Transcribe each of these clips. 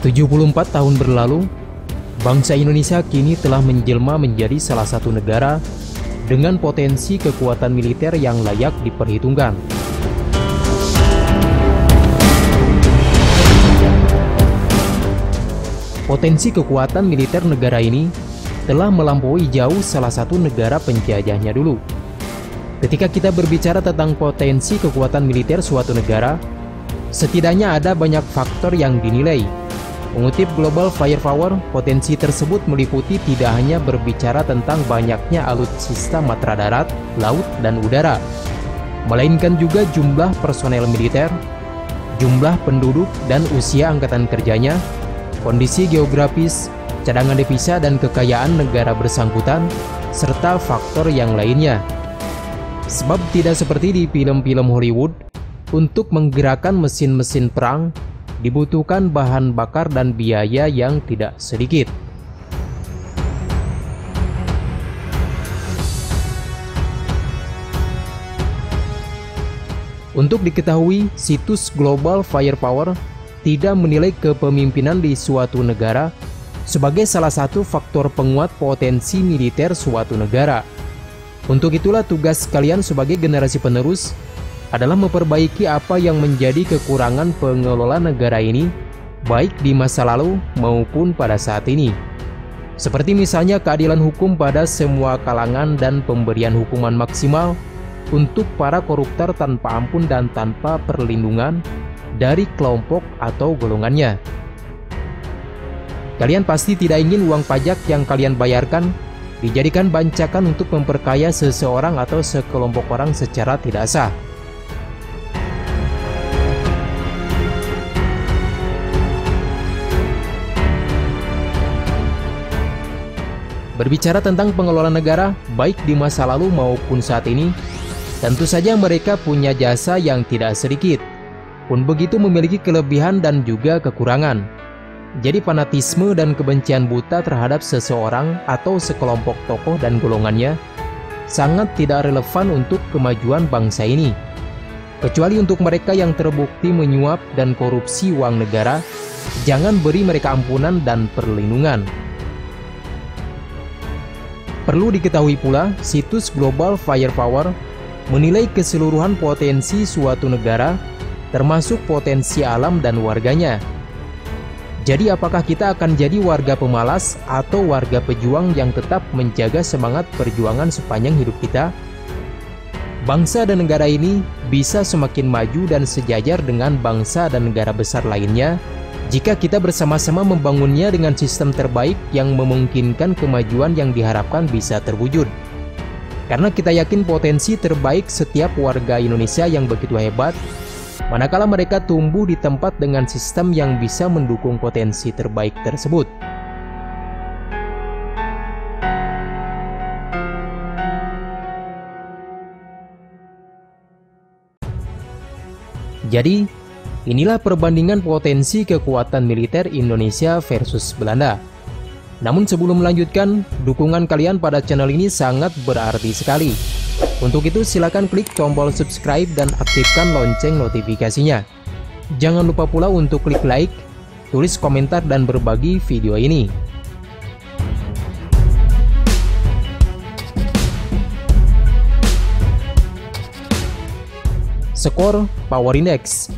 74 tahun berlalu, bangsa Indonesia kini telah menjelma menjadi salah satu negara dengan potensi kekuatan militer yang layak diperhitungkan. Potensi kekuatan militer negara ini telah melampaui jauh salah satu negara penjajahnya dulu. Ketika kita berbicara tentang potensi kekuatan militer suatu negara, setidaknya ada banyak faktor yang dinilai. Mengutip Global Firepower, potensi tersebut meliputi tidak hanya berbicara tentang banyaknya alutsista matra darat, laut, dan udara, melainkan juga jumlah personel militer, jumlah penduduk dan usia angkatan kerjanya, kondisi geografis, cadangan devisa dan kekayaan negara bersangkutan, serta faktor yang lainnya. Sebab tidak seperti di film-film Hollywood, untuk menggerakkan mesin-mesin perang, dibutuhkan bahan bakar dan biaya yang tidak sedikit. Untuk diketahui, situs Global Firepower tidak menilai kepemimpinan di suatu negara sebagai salah satu faktor penguat potensi militer suatu negara. Untuk itulah tugas kalian sebagai generasi penerus adalah memperbaiki apa yang menjadi kekurangan pengelola negara ini, baik di masa lalu maupun pada saat ini. Seperti misalnya keadilan hukum pada semua kalangan dan pemberian hukuman maksimal untuk para koruptor tanpa ampun dan tanpa perlindungan dari kelompok atau golongannya. Kalian pasti tidak ingin uang pajak yang kalian bayarkan dijadikan bancakan untuk memperkaya seseorang atau sekelompok orang secara tidak sah. Berbicara tentang pengelola negara, baik di masa lalu maupun saat ini, tentu saja mereka punya jasa yang tidak sedikit, pun begitu memiliki kelebihan dan juga kekurangan. Jadi fanatisme dan kebencian buta terhadap seseorang atau sekelompok tokoh dan golongannya sangat tidak relevan untuk kemajuan bangsa ini. Kecuali untuk mereka yang terbukti menyuap dan korupsi uang negara, jangan beri mereka ampunan dan perlindungan. Perlu diketahui pula, situs Global Firepower menilai keseluruhan potensi suatu negara, termasuk potensi alam dan warganya. Jadi apakah kita akan jadi warga pemalas atau warga pejuang yang tetap menjaga semangat perjuangan sepanjang hidup kita? Bangsa dan negara ini bisa semakin maju dan sejajar dengan bangsa dan negara besar lainnya jika kita bersama-sama membangunnya dengan sistem terbaik yang memungkinkan kemajuan yang diharapkan bisa terwujud. Karena kita yakin potensi terbaik setiap warga Indonesia yang begitu hebat, manakala mereka tumbuh di tempat dengan sistem yang bisa mendukung potensi terbaik tersebut. Jadi, inilah perbandingan potensi kekuatan militer Indonesia versus Belanda. Namun sebelum melanjutkan, dukungan kalian pada channel ini sangat berarti sekali. Untuk itu silakan klik tombol subscribe dan aktifkan lonceng notifikasinya. Jangan lupa pula untuk klik like, tulis komentar dan berbagi video ini. Skor Power Index.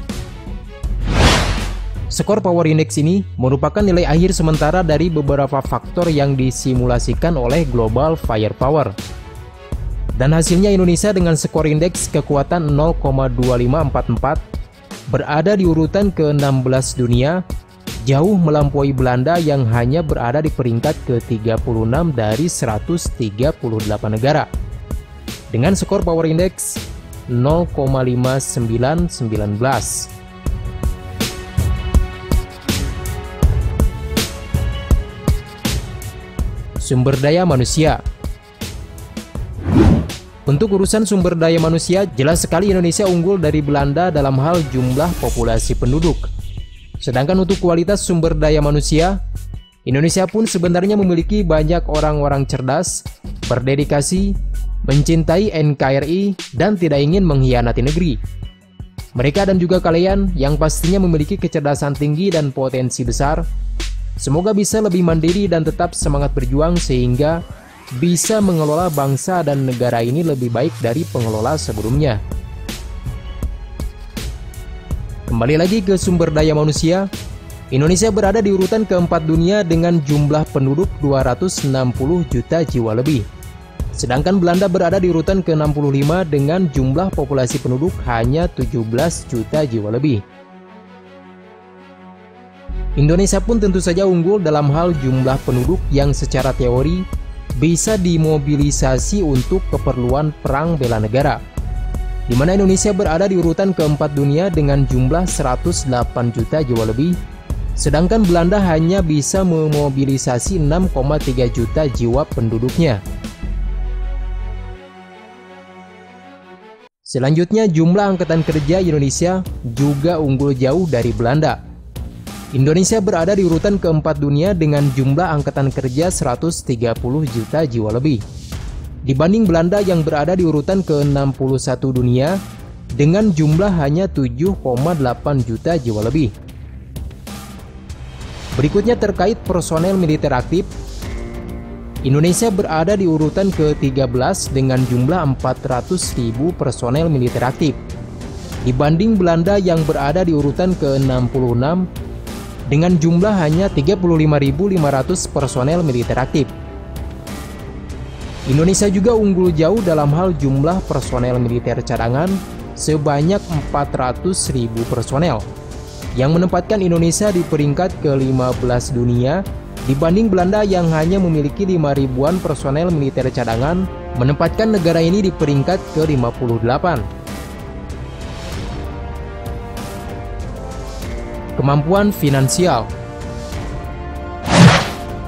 Skor Power Index ini merupakan nilai akhir sementara dari beberapa faktor yang disimulasikan oleh Global Firepower. Dan hasilnya Indonesia dengan skor indeks kekuatan 0,2544 berada di urutan ke-16 dunia, jauh melampaui Belanda yang hanya berada di peringkat ke-36 dari 138 negara. Dengan skor Power Index 0,5919. Sumber daya manusia. Untuk urusan sumber daya manusia, jelas sekali Indonesia unggul dari Belanda dalam hal jumlah populasi penduduk. Sedangkan untuk kualitas sumber daya manusia, Indonesia pun sebenarnya memiliki banyak orang-orang cerdas, berdedikasi, mencintai NKRI, dan tidak ingin mengkhianati negeri. Mereka dan juga kalian yang pastinya memiliki kecerdasan tinggi dan potensi besar, semoga bisa lebih mandiri dan tetap semangat berjuang sehingga bisa mengelola bangsa dan negara ini lebih baik dari pengelola sebelumnya. Kembali lagi ke sumber daya manusia, Indonesia berada di urutan keempat dunia dengan jumlah penduduk 260 juta jiwa lebih. Sedangkan Belanda berada di urutan ke-65 dengan jumlah populasi penduduk hanya 17 juta jiwa lebih. Indonesia pun tentu saja unggul dalam hal jumlah penduduk yang secara teori bisa dimobilisasi untuk keperluan perang bela negara, di mana Indonesia berada di urutan keempat dunia dengan jumlah 108 juta jiwa lebih, sedangkan Belanda hanya bisa memobilisasi 6,3 juta jiwa penduduknya. Selanjutnya, jumlah angkatan kerja Indonesia juga unggul jauh dari Belanda. Indonesia berada di urutan keempat dunia dengan jumlah angkatan kerja 130 juta jiwa lebih, dibanding Belanda yang berada di urutan ke-61 dunia dengan jumlah hanya 7,8 juta jiwa lebih. Berikutnya terkait personel militer aktif, Indonesia berada di urutan ke-13 dengan jumlah 400.000 personel militer aktif, dibanding Belanda yang berada di urutan ke-66 dengan jumlah hanya 35.500 personel militer aktif. Indonesia juga unggul jauh dalam hal jumlah personel militer cadangan sebanyak 400.000 personel, yang menempatkan Indonesia di peringkat ke-15 dunia, dibanding Belanda yang hanya memiliki 5.000-an personel militer cadangan, menempatkan negara ini di peringkat ke-58. Kemampuan finansial.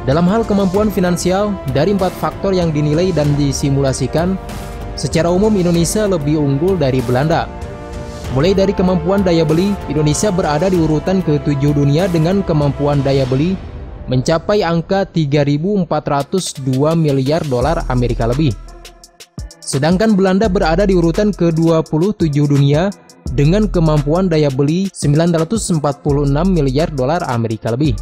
Dalam hal kemampuan finansial, dari 4 faktor yang dinilai dan disimulasikan, secara umum Indonesia lebih unggul dari Belanda. Mulai dari kemampuan daya beli, Indonesia berada di urutan ke-7 dunia dengan kemampuan daya beli mencapai angka 3.402 miliar dolar Amerika lebih. Sedangkan Belanda berada di urutan ke-27 dunia dengan kemampuan daya beli 946 miliar dolar Amerika lebih.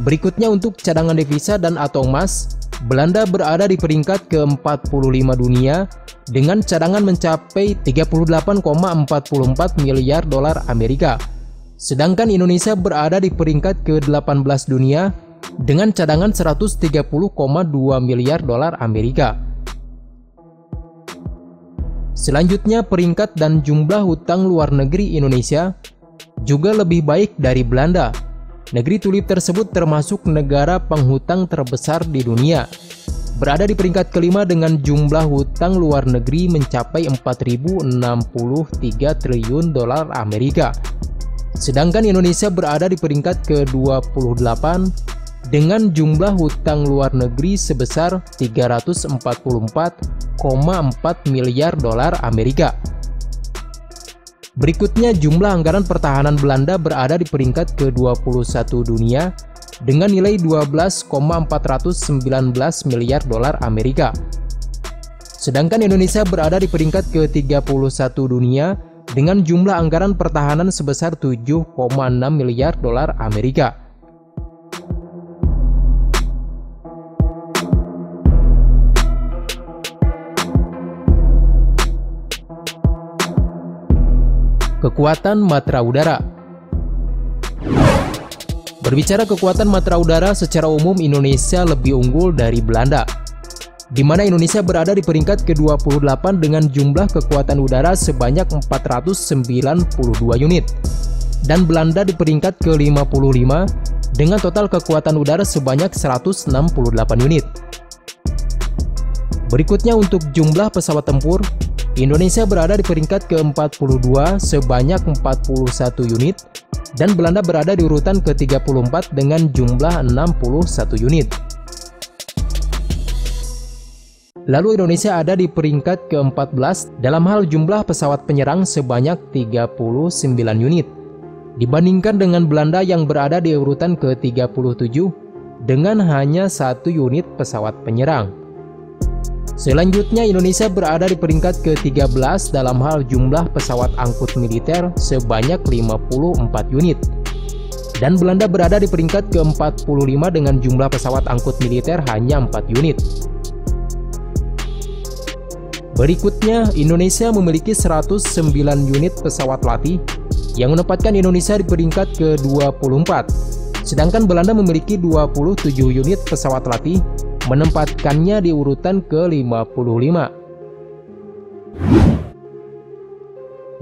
Berikutnya untuk cadangan devisa dan atau emas, Belanda berada di peringkat ke-45 dunia dengan cadangan mencapai 38,44 miliar dolar Amerika. Sedangkan Indonesia berada di peringkat ke-18 dunia dengan cadangan 130,2 miliar dolar Amerika. Selanjutnya, peringkat dan jumlah hutang luar negeri Indonesia juga lebih baik dari Belanda. Negeri tulip tersebut termasuk negara penghutang terbesar di dunia, berada di peringkat kelima dengan jumlah hutang luar negeri mencapai 4.063 triliun dolar Amerika. Sedangkan Indonesia berada di peringkat ke-28 dengan jumlah hutang luar negeri sebesar 344,4 miliar dolar Amerika. Berikutnya, jumlah anggaran pertahanan Belanda berada di peringkat ke-21 dunia dengan nilai 12,419 miliar dolar Amerika. Sedangkan Indonesia berada di peringkat ke-31 dunia dengan jumlah anggaran pertahanan sebesar 7,6 miliar dolar Amerika. Kekuatan matra udara. Berbicara kekuatan matra udara, secara umum Indonesia lebih unggul dari Belanda, di mana Indonesia berada di peringkat ke-28 dengan jumlah kekuatan udara sebanyak 492 unit, dan Belanda di peringkat ke-55 dengan total kekuatan udara sebanyak 168 unit. Berikutnya untuk jumlah pesawat tempur, Indonesia berada di peringkat ke-42 sebanyak 41 unit, dan Belanda berada di urutan ke-34 dengan jumlah 61 unit. Lalu Indonesia ada di peringkat ke-14 dalam hal jumlah pesawat penyerang sebanyak 39 unit, dibandingkan dengan Belanda yang berada di urutan ke-37 dengan hanya 1 unit pesawat penyerang. Selanjutnya Indonesia berada di peringkat ke-13 dalam hal jumlah pesawat angkut militer sebanyak 54 unit. Dan Belanda berada di peringkat ke-45 dengan jumlah pesawat angkut militer hanya 4 unit. Berikutnya, Indonesia memiliki 109 unit pesawat latih yang menempatkan Indonesia di peringkat ke-24. Sedangkan Belanda memiliki 27 unit pesawat latih menempatkannya di urutan ke-55.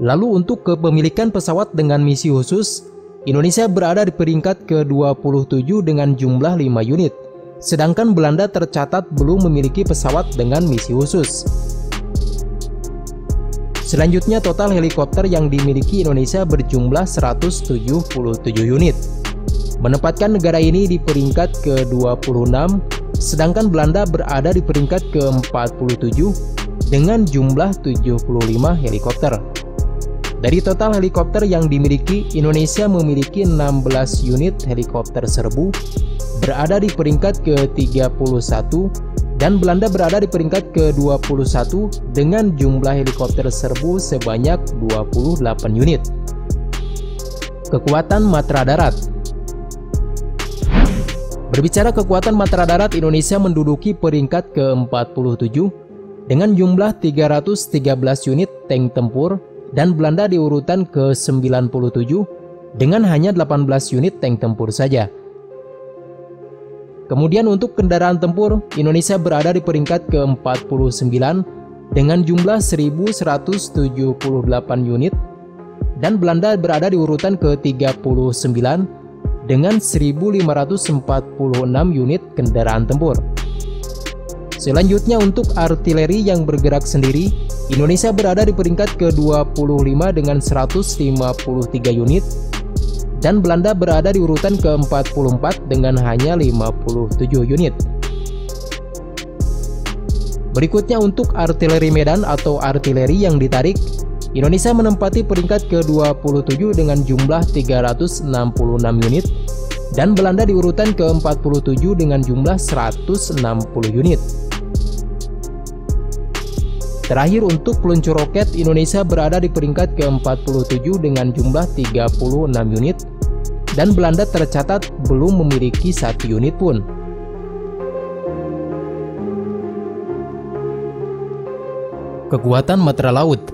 Lalu untuk kepemilikan pesawat dengan misi khusus, Indonesia berada di peringkat ke-27 dengan jumlah 5 unit, sedangkan Belanda tercatat belum memiliki pesawat dengan misi khusus. Selanjutnya total helikopter yang dimiliki Indonesia berjumlah 177 unit, menempatkan negara ini di peringkat ke-26, sedangkan Belanda berada di peringkat ke-47 dengan jumlah 75 helikopter. Dari total helikopter yang dimiliki, Indonesia memiliki 16 unit helikopter serbu, berada di peringkat ke-31, dan Belanda berada di peringkat ke-21 dengan jumlah helikopter serbu sebanyak 28 unit. Kekuatan Matra Darat. Berbicara kekuatan matra darat, Indonesia menduduki peringkat ke-47 dengan jumlah 313 unit tank tempur dan Belanda di urutan ke-97 dengan hanya 18 unit tank tempur saja. Kemudian untuk kendaraan tempur, Indonesia berada di peringkat ke-49 dengan jumlah 1178 unit dan Belanda berada di urutan ke-39 dengan 1.546 unit kendaraan tempur. Selanjutnya untuk artileri yang bergerak sendiri, Indonesia berada di peringkat ke-25 dengan 153 unit, dan Belanda berada di urutan ke-44 dengan hanya 57 unit. Berikutnya untuk artileri medan atau artileri yang ditarik, Indonesia menempati peringkat ke-27 dengan jumlah 366 unit, dan Belanda di urutan ke-47 dengan jumlah 160 unit. Terakhir untuk peluncur roket, Indonesia berada di peringkat ke-47 dengan jumlah 36 unit, dan Belanda tercatat belum memiliki 1 unit pun. Kekuatan matra laut.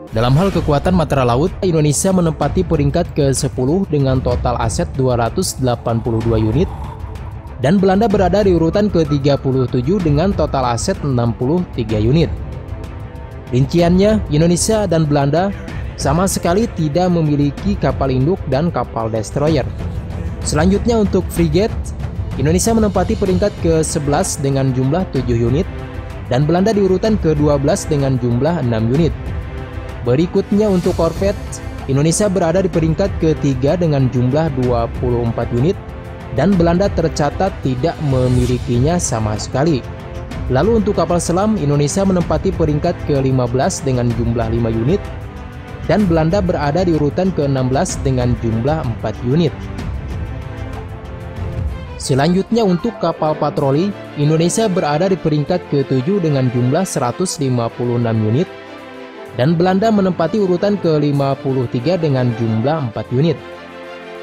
Dalam hal kekuatan matra laut, Indonesia menempati peringkat ke-10 dengan total aset 282 unit, dan Belanda berada di urutan ke-37 dengan total aset 63 unit. Rinciannya, Indonesia dan Belanda sama sekali tidak memiliki kapal induk dan kapal destroyer. Selanjutnya untuk frigate, Indonesia menempati peringkat ke-11 dengan jumlah 7 unit, dan Belanda di urutan ke-12 dengan jumlah 6 unit. Berikutnya untuk korvet, Indonesia berada di peringkat ke-3 dengan jumlah 24 unit, dan Belanda tercatat tidak memilikinya sama sekali. Lalu untuk kapal selam, Indonesia menempati peringkat ke-15 dengan jumlah 5 unit, dan Belanda berada di urutan ke-16 dengan jumlah 4 unit. Selanjutnya untuk kapal patroli, Indonesia berada di peringkat ke-7 dengan jumlah 156 unit, dan Belanda menempati urutan ke-53 dengan jumlah 4 unit.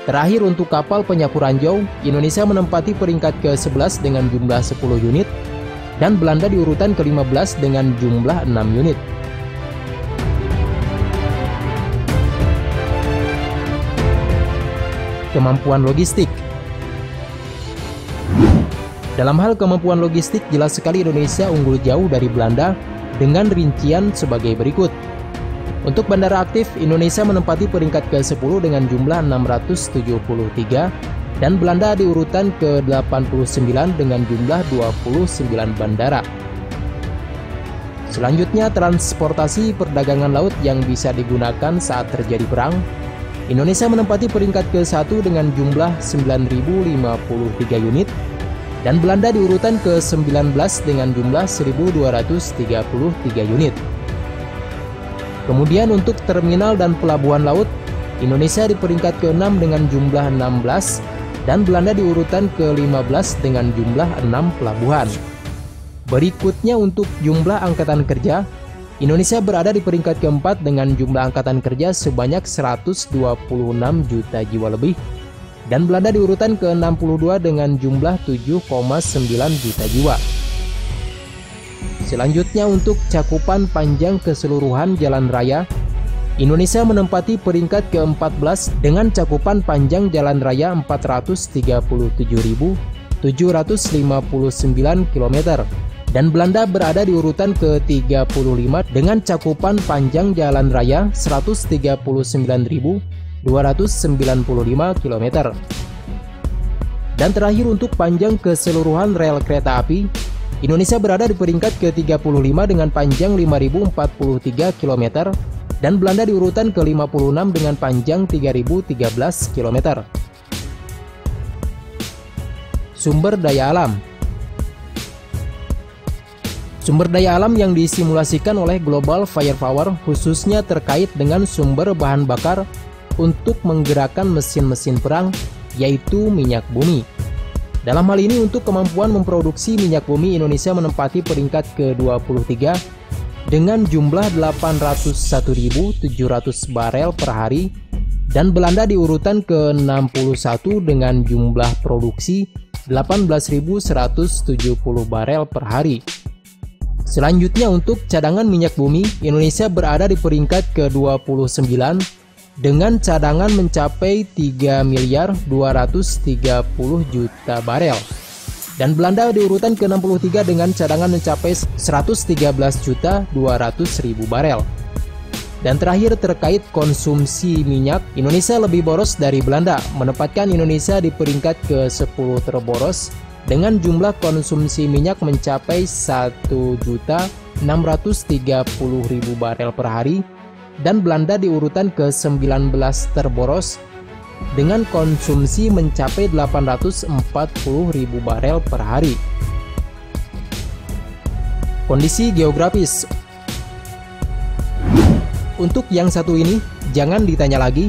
Terakhir untuk kapal penyapu ranjau, Indonesia menempati peringkat ke-11 dengan jumlah 10 unit, dan Belanda di urutan ke-15 dengan jumlah 6 unit. Kemampuan logistik. Dalam hal kemampuan logistik, jelas sekali Indonesia unggul jauh dari Belanda dengan rincian sebagai berikut. Untuk bandara aktif, Indonesia menempati peringkat ke-10 dengan jumlah 673, dan Belanda di urutan ke-89 dengan jumlah 29 bandara. Selanjutnya, transportasi perdagangan laut yang bisa digunakan saat terjadi perang. Indonesia menempati peringkat ke-1 dengan jumlah 9.053 unit, dan Belanda di urutan ke-19 dengan jumlah 1.233 unit. Kemudian untuk terminal dan pelabuhan laut, Indonesia di peringkat ke-6 dengan jumlah 16, dan Belanda di urutan ke-15 dengan jumlah 6 pelabuhan. Berikutnya untuk jumlah angkatan kerja, Indonesia berada di peringkat keempat dengan jumlah angkatan kerja sebanyak 126 juta jiwa lebih, dan Belanda di urutan ke-62 dengan jumlah 7,9 juta jiwa. Selanjutnya untuk cakupan panjang keseluruhan jalan raya, Indonesia menempati peringkat ke-14 dengan cakupan panjang jalan raya 437.759 km, dan Belanda berada di urutan ke-35 dengan cakupan panjang jalan raya 139.295 km. Dan terakhir untuk panjang keseluruhan rel kereta api, Indonesia berada di peringkat ke-35 dengan panjang 5.043 km, dan Belanda di urutan ke-56 dengan panjang 3.013 km. Sumber daya alam. Sumber daya alam yang disimulasikan oleh Global Firepower khususnya terkait dengan sumber bahan bakar untuk menggerakkan mesin-mesin perang, yaitu minyak bumi. Dalam hal ini untuk kemampuan memproduksi minyak bumi, Indonesia menempati peringkat ke-23 dengan jumlah 801.700 barel per hari, dan Belanda di urutan ke-61 dengan jumlah produksi 18.170 barel per hari. Selanjutnya untuk cadangan minyak bumi, Indonesia berada di peringkat ke-29 dengan cadangan mencapai 3.230 juta barel. Dan Belanda di urutan ke-63 dengan cadangan mencapai 113.200.000 barel. Dan terakhir terkait konsumsi minyak, Indonesia lebih boros dari Belanda, menempatkan Indonesia di peringkat ke-10 terboros dengan jumlah konsumsi minyak mencapai 1.630.000 barel per hari, dan Belanda di urutan ke-19 terboros dengan konsumsi mencapai 840.000 barel per hari. Kondisi geografis. Untuk yang satu ini, jangan ditanya lagi,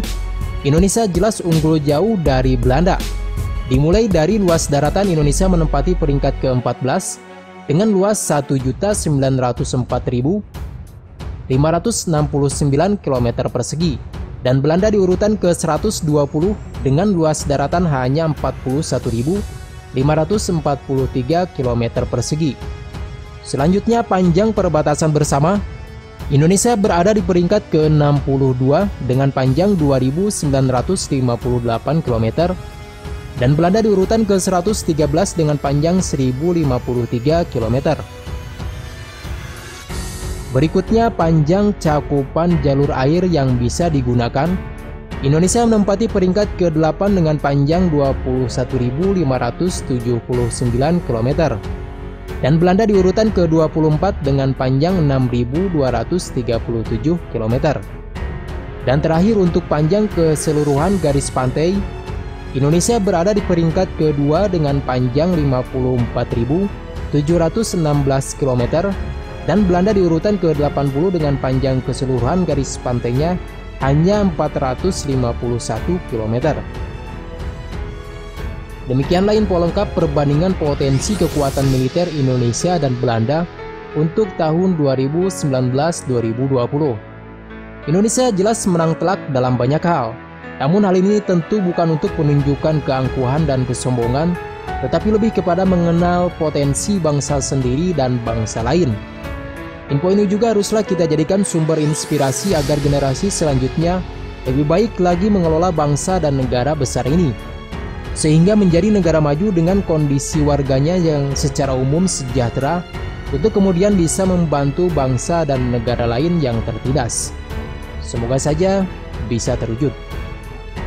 Indonesia jelas unggul jauh dari Belanda. Dimulai dari luas daratan, Indonesia menempati peringkat ke-14 dengan luas 1.904.569 km persegi, dan Belanda di urutan ke-120 dengan luas daratan hanya 41.543 km persegi. Selanjutnya panjang perbatasan bersama, Indonesia berada di peringkat ke-62 dengan panjang 2.958 km, dan Belanda di urutan ke-113 dengan panjang 1.053 km. Berikutnya panjang cakupan jalur air yang bisa digunakan. Indonesia menempati peringkat ke-8 dengan panjang 21.579 km, dan Belanda di urutan ke-24 dengan panjang 6.237 km. Dan terakhir untuk panjang keseluruhan garis pantai, Indonesia berada di peringkat kedua dengan panjang 54.716 km, dan Belanda di urutan ke-80 dengan panjang keseluruhan garis pantainya hanya 451 km. Demikianlah info lengkap perbandingan potensi kekuatan militer Indonesia dan Belanda untuk tahun 2019-2020. Indonesia jelas menang telak dalam banyak hal. Namun hal ini tentu bukan untuk menunjukkan keangkuhan dan kesombongan, tetapi lebih kepada mengenal potensi bangsa sendiri dan bangsa lain. Info ini juga haruslah kita jadikan sumber inspirasi agar generasi selanjutnya lebih baik lagi mengelola bangsa dan negara besar ini, sehingga menjadi negara maju dengan kondisi warganya yang secara umum sejahtera, untuk kemudian bisa membantu bangsa dan negara lain yang tertindas. Semoga saja bisa terwujud.